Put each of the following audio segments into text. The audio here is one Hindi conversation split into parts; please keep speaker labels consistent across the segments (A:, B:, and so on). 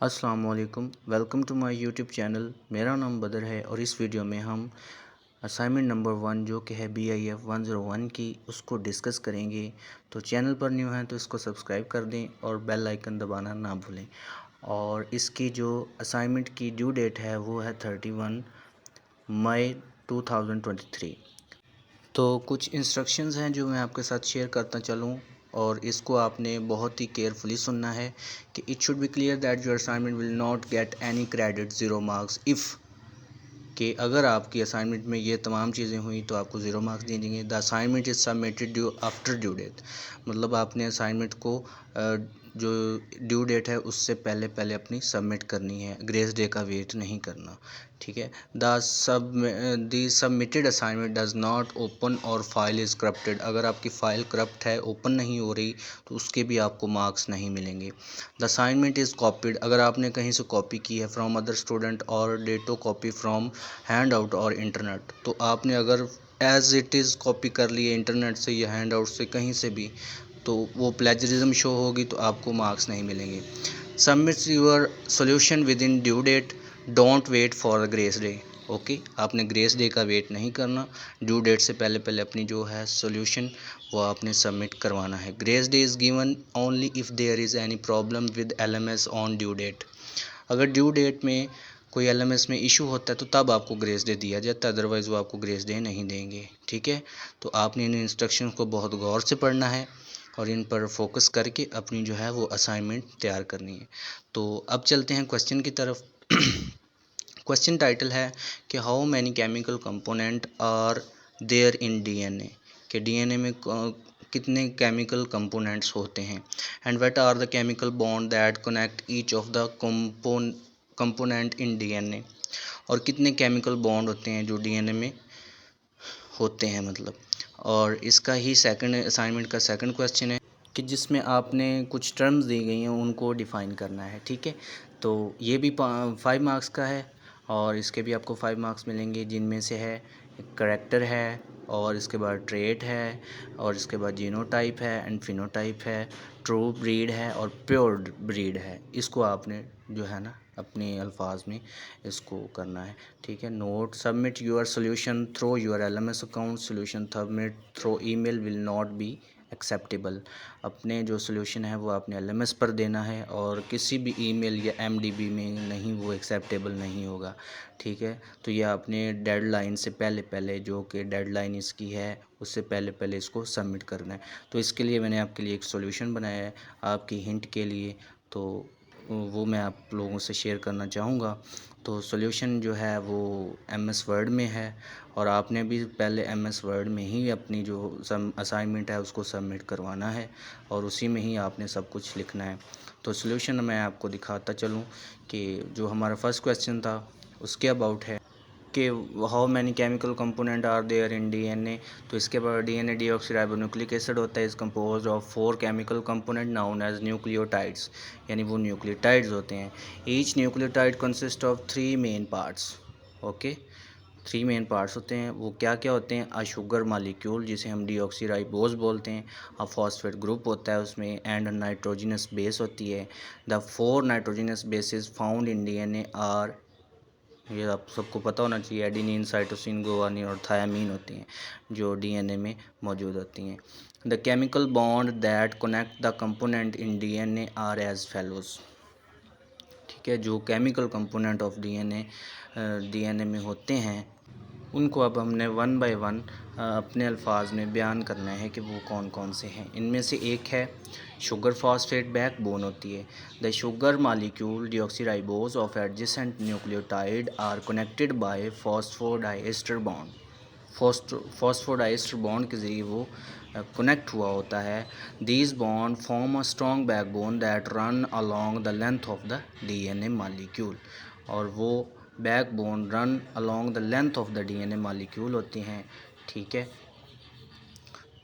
A: अस्सलाम वालेकुम, welcome to my YouTube channel. मेरा नाम बदर है और इस वीडियो में हम असाइनमेंट नंबर 1 जो कि है BIF 101 की उसको डिस्कस करेंगे। तो चैनल पर न्यू हैं तो इसको सब्सक्राइब कर दें और बेल आइकन दबाना ना भूलें। और इसकी जो असाइनमेंट की ड्यू डेट है वो है 31 मई 2023। तो कुछ इंस्ट्रक्शंस हैं जो मैं आपके साथ शेयर करता चलूँ और इसको आपने बहुत ही केयरफुली सुनना है कि it should be clear that your assignment will not get any credit 0 marks if कि अगर आपकी असाइनमेंट में ये तमाम चीज़ें हुई तो आपको 0 मार्क्स दिए जाएंगे। The assignment is submitted due after due date, मतलब आपने असाइनमेंट को जो ड्यू डेट है उससे पहले पहले अपनी सबमिट करनी है, ग्रेस डे का वेट नहीं करना। ठीक है। The submitted assignment does not open और फाइल इज़ करप्टेड, अगर आपकी फ़ाइल करप्ट है, ओपन नहीं हो रही, तो उसके भी आपको मार्क्स नहीं मिलेंगे। द असाइनमेंट इज़ कॉपीड, अगर आपने कहीं से कॉपी की है फ्रॉम अदर स्टूडेंट और डेटो कॉपी फ्रॉम हैंड आउट और इंटरनेट, तो आपने अगर एज इट इज़ कॉपी कर लिए इंटरनेट से या हैंड आउट से कहीं से भी, तो वो प्लेजरिज्म शो होगी, तो आपको मार्क्स नहीं मिलेंगे। Submit your solution within due date, don't wait for the grace day. Okay, आपने ग्रेस डे का वेट नहीं करना, ड्यू डेट से पहले पहले अपनी जो है सोल्यूशन वो आपने सबमिट करवाना है। Grace day is given only if there is any problem with LMS on due date, अगर ड्यू डेट में कोई LMS में इशू होता है तो तब आपको ग्रेस डे दिया जाता है, अदरवाइज़ वो आपको ग्रेस डे नहीं देंगे। ठीक है, तो आपने इन इंस्ट्रक्शन को बहुत गौर से पढ़ना है और इन पर फोकस करके अपनी जो है वो असाइनमेंट तैयार करनी है। तो अब चलते हैं क्वेश्चन की तरफ। क्वेश्चन टाइटल है कि how many chemical component are there in DNA, कि DNA में कितने केमिकल कंपोनेंट्स होते हैं। And what are the chemical bond that connect each of the component in DNA, और कितने केमिकल बॉन्ड होते हैं जो DNA में होते हैं मतलब। और इसका ही सेकंड असाइनमेंट का सेकंड क्वेश्चन है कि जिसमें आपने कुछ टर्म्स दी गई हैं उनको डिफ़ाइन करना है। ठीक है, तो ये भी 5 मार्क्स का है और इसके भी आपको 5 मार्क्स मिलेंगे, जिनमें से है करैक्टर है और इसके बाद ट्रेट है और इसके बाद जीनोटाइप है एंड फिनोटाइप है, ट्रू ब्रीड है और प्योर ब्रीड है। इसको आपने जो है ना अपने अल्फाज में इसको करना है। ठीक है। Note, submit your solution through your LMS account, solution submit through email will not be acceptable, अपने जो सोल्यूशन है वो आपने LMS पर देना है और किसी भी ईमेल या MDB में नहीं, वो एक्सेप्टेबल नहीं होगा। ठीक है, तो ये आपने डेडलाइन से पहले पहले, जो कि डेडलाइन इसकी है उससे पहले पहले इसको सबमिट करना है। तो इसके लिए मैंने आपके लिए एक सोल्यूशन बनाया है आपकी हिंट के लिए, तो वो मैं आप लोगों से शेयर करना चाहूँगा। तो सॉल्यूशन जो है वो MS वर्ड में है और आपने भी पहले MS वर्ड में ही अपनी जो असाइनमेंट है उसको सबमिट करवाना है और उसी में ही आपने सब कुछ लिखना है। तो सॉल्यूशन मैं आपको दिखाता चलूँ कि जो हमारा फर्स्ट क्वेश्चन था उसके अबाउट है कि how many chemical component are there in DNA। तो इसके बाद DNA डीऑक्सीराइबोन्यूक्लिक एसिड होता है, is compose of 4 chemical component known as nucleotides, यानी वो न्यूक्लियोटाइड्स होते हैं। Each nucleotide consist of 3 main parts. Okay, 3 main parts होते हैं, वो क्या क्या होते हैं। अ शुगर मालिक्यूल जिसे हम डीऑक्सीराइबोज बोलते हैं, अ फॉस्फेट ग्रुप होता है उसमें, एंड नाइट्रोजनस बेस होती है। The 4 nitrogenous bases found in DNA are, ये आप सबको पता होना चाहिए, एडिनिन, साइटोसिन, गुआनिन और थायामीन होती हैं जो DNA में मौजूद होती हैं। The chemical bond that connect the component in DNA are as follows. ठीक है, जो केमिकल कंपोनेंट ऑफ DNA में होते हैं उनको अब हमने 1 बाय 1 अपने अल्फाज में बयान करना है कि वो कौन कौन से हैं। इनमें से एक है शुगर फॉस्फेट बैकबोन होती है। The sugar molecule deoxyribose of adjacent nucleotide are connected by phosphodiester bond, phosphodiester bond के ज़रिए वो कनेक्ट हुआ होता है। These bond form a strong backbone that run along the length of the DNA molecule, और वो backbone run along the length of the DNA molecule होती हैं। ठीक है,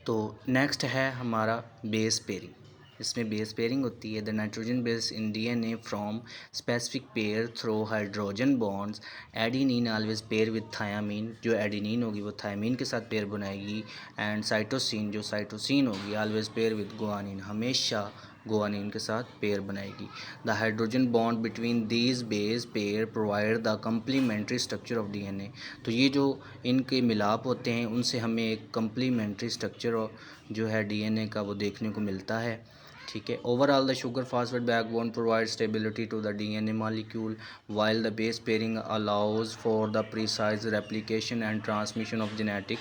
A: तो नेक्स्ट है हमारा बेस पेयरिंग। इसमें बेस पेयरिंग होती है the nitrogen base in DNA from specific pair through hydrogen bonds. Adenine always pair with thiamine, जो एडिनिन होगी वो थायामीन के साथ पेयर बनाएगी। एंड साइटोसिन, जो साइटोसिन होगी ऑलवेज पेयर विद गुआनिन, हमेशा गुआनिन के साथ पेयर बनाएगी। The hydrogen bond between these base pair provide the complementary structure of DNA. तो ये जो इनके मिलाप होते हैं उनसे हमें एक कम्प्लीमेंट्री स्ट्रक्चर जो है डीएनए का वो देखने को मिलता है। ठीक है। Overall the sugar phosphate backbone provide stability to the DNA molecule while the base pairing allows for the precise replication and transmission of genetic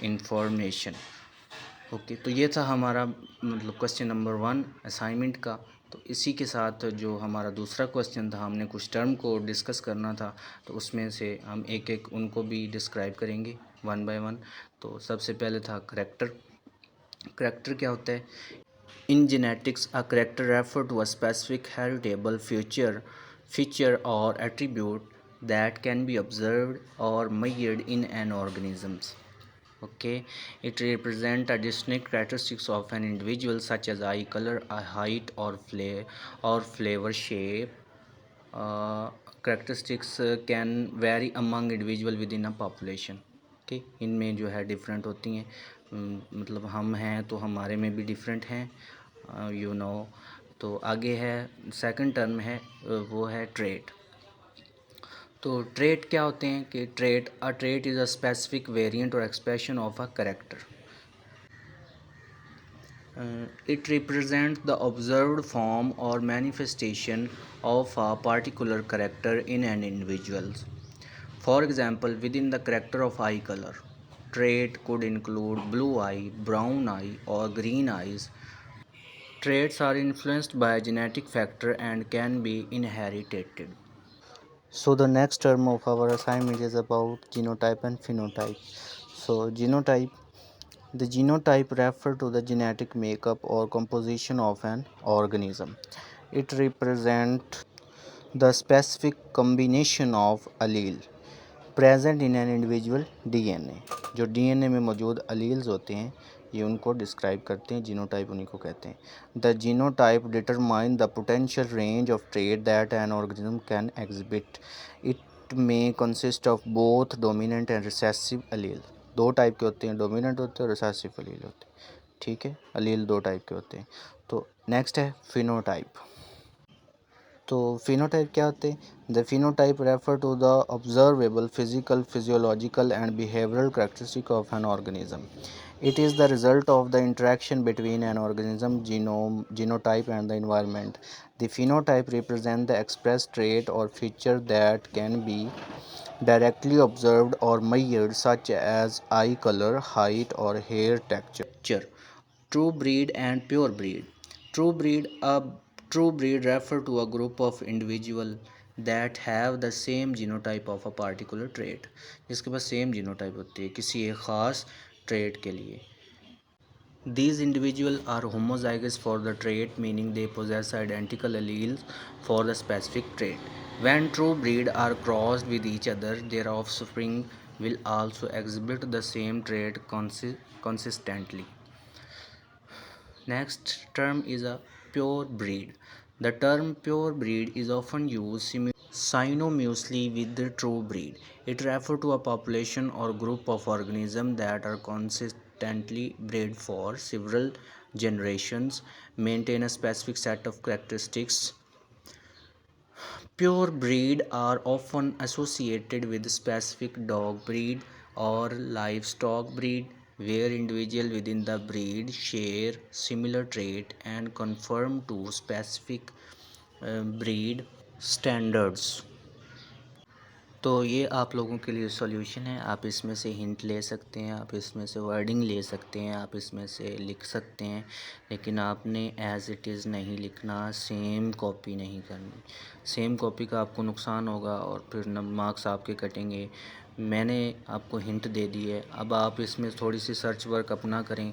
A: information. Okay, तो ये था हमारा मतलब क्वेश्चन नंबर 1 असाइनमेंट का। तो इसी के साथ जो हमारा दूसरा क्वेश्चन था, हमने कुछ टर्म को डिस्कस करना था, तो उसमें से हम एक एक उनको भी डिस्क्राइब करेंगे 1 बाय 1। तो सबसे पहले था करैक्टर। करैक्टर क्या होता है? In genetics a character refer to a specific heritable feature or attribute that can be observed or measured in an organisms. Okay, it represents a distinct characteristics of an individual such as eye color, height or flavor, shape. Characteristics can vary among individual within a population. Okay, इनमें जो है डिफरेंट होती हैं, मतलब हम हैं तो हमारे में भी डिफरेंट हैं, यू नो। तो आगे है सेकंड टर्म है, वो है ट्रेट। तो ट्रेट क्या होते हैं कि trait is a specific variant or expression of a character. It represent the observed form or manifestation of a particular character in an individuals. For example, within the character of eye colour, trait could include blue eye, brown eye, or green eyes. Traits are influenced by genetic factor and can be inherited. So the next term of our assignment is about genotype and phenotype. So genotype, the genotype refer to the genetic makeup or composition of an organism. It represents the specific combination of allele present in an individual DNA. जो डीएनए में मौजूद अलील्स होते हैं ये उनको डिस्क्राइब करते हैं, जीनोटाइप उन्हीं को कहते हैं। The genotype determine the potential range of trait that an organism can exhibit. It में consist of both dominant and recessive allele. दो टाइप के होते हैं, डोमिनेंट होते हैं और रिसेसिव अलील होते हैं। ठीक है, अलील दो टाइप के होते हैं। तो नेक्स्ट है फिनोटाइप। तो फिनोटाइप क्या होते हैं? The phenotype refer to the observable physical, physiological and behavioural characteristic of an organism. It is the result of the interaction between an organism genotype and the environment. The phenotype represents the expressed trait or feature that can be directly observed or measured, such as eye color, height, or hair texture. True breed and pure breed. True breed, a true breed refer to a group of individual that have the same genotype of a particular trait. जिसके पास सेम जीनोटाइप होती है किसी एक ख़ास ट्रेट के लिए। These individuals are homozygous for the trait, meaning they possess identical alleles for the specific trait. When true breed are crossed with each other, their offspring will also exhibit the same trait consistently. Next term is a pure breed. The term pure breed is often used synonymously with the true breed. It refers to a population or group of organisms that are consistently bred for several generations, maintain a specific set of characteristics. Pure breed are often associated with specific dog breed or livestock breed, where individuals within the breed share similar trait and conform to specific breed standards. तो ये आप लोगों के लिए सॉल्यूशन है। आप इसमें से हिंट ले सकते हैं, आप इसमें से वर्डिंग ले सकते हैं, आप इसमें से लिख सकते हैं, लेकिन आपने एज़ इट इज़ नहीं लिखना, सेम कॉपी नहीं करनी। सेम कॉपी का आपको नुकसान होगा और फिर मार्क्स आपके कटेंगे। मैंने आपको हिंट दे दी है, अब आप इसमें थोड़ी सी सर्च वर्क अपना करें।